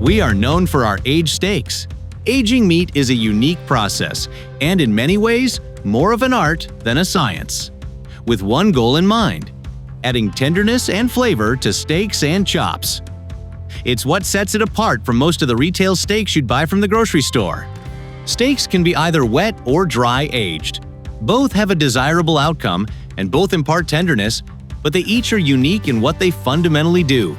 We are known for our aged steaks. Aging meat is a unique process, and in many ways, more of an art than a science. With one goal in mind: adding tenderness and flavor to steaks and chops. It's what sets it apart from most of the retail steaks you'd buy from the grocery store. Steaks can be either wet or dry aged. Both have a desirable outcome and both impart tenderness, but they each are unique in what they fundamentally do.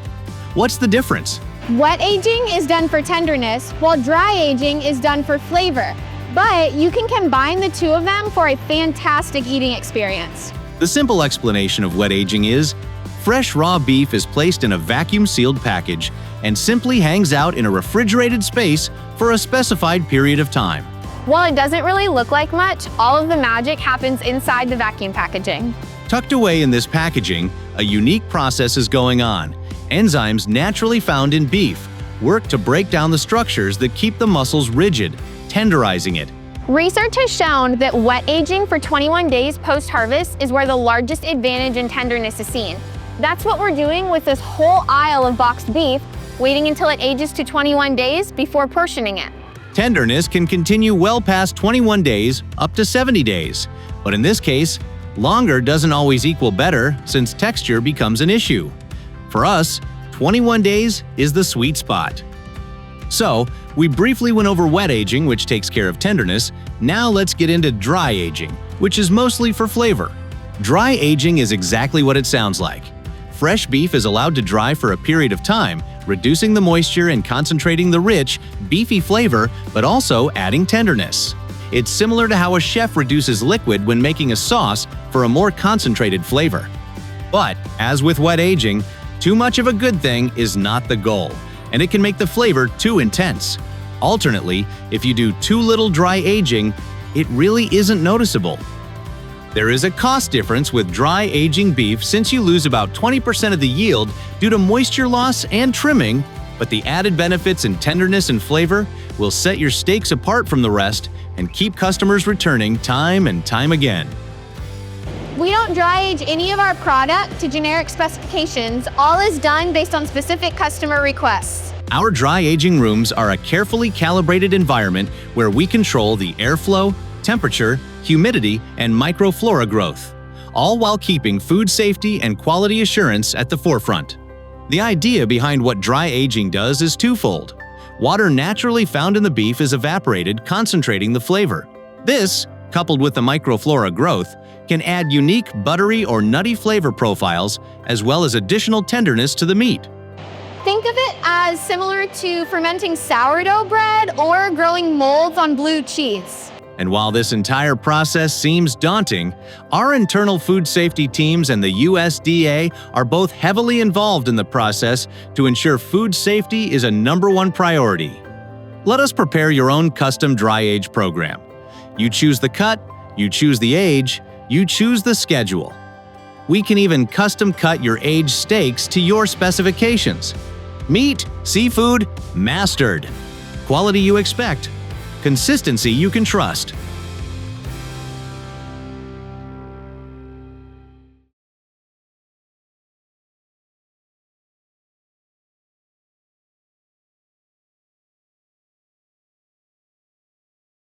What's the difference? Wet aging is done for tenderness, while dry aging is done for flavor. But you can combine the two of them for a fantastic eating experience. The simple explanation of wet aging is, fresh raw beef is placed in a vacuum-sealed package and simply hangs out in a refrigerated space for a specified period of time. While it doesn't really look like much, all of the magic happens inside the vacuum packaging. Tucked away in this packaging, a unique process is going on. Enzymes naturally found in beef work to break down the structures that keep the muscles rigid, tenderizing it. Research has shown that wet aging for 21 days post-harvest is where the largest advantage in tenderness is seen. That's what we're doing with this whole aisle of boxed beef, waiting until it ages to 21 days before portioning it. Tenderness can continue well past 21 days, up to 70 days. But in this case, longer doesn't always equal better since texture becomes an issue. For us, 21 days is the sweet spot. So, we briefly went over wet aging, which takes care of tenderness. Now let's get into dry aging, which is mostly for flavor. Dry aging is exactly what it sounds like. Fresh beef is allowed to dry for a period of time, reducing the moisture and concentrating the rich, beefy flavor, but also adding tenderness. It's similar to how a chef reduces liquid when making a sauce for a more concentrated flavor. But, as with wet aging, too much of a good thing is not the goal, and it can make the flavor too intense. Alternately, if you do too little dry aging, it really isn't noticeable. There is a cost difference with dry aging beef since you lose about 20% of the yield due to moisture loss and trimming, but the added benefits in tenderness and flavor will set your steaks apart from the rest and keep customers returning time and time again. We don't dry age any of our product to generic specifications. All is done based on specific customer requests. Our dry aging rooms are a carefully calibrated environment where we control the airflow, temperature, humidity, and microflora growth, all while keeping food safety and quality assurance at the forefront. The idea behind what dry aging does is twofold. Water naturally found in the beef is evaporated, concentrating the flavor. This, coupled with the microflora growth, can add unique buttery or nutty flavor profiles as well as additional tenderness to the meat. Think of it as similar to fermenting sourdough bread or growing molds on blue cheese. And while this entire process seems daunting, our internal food safety teams and the USDA are both heavily involved in the process to ensure food safety is a #1 priority. Let us prepare your own custom dry age program. You choose the cut, you choose the age, you choose the schedule. We can even custom cut your aged steaks to your specifications. Meat, seafood, mastered. Quality you expect. Consistency you can trust.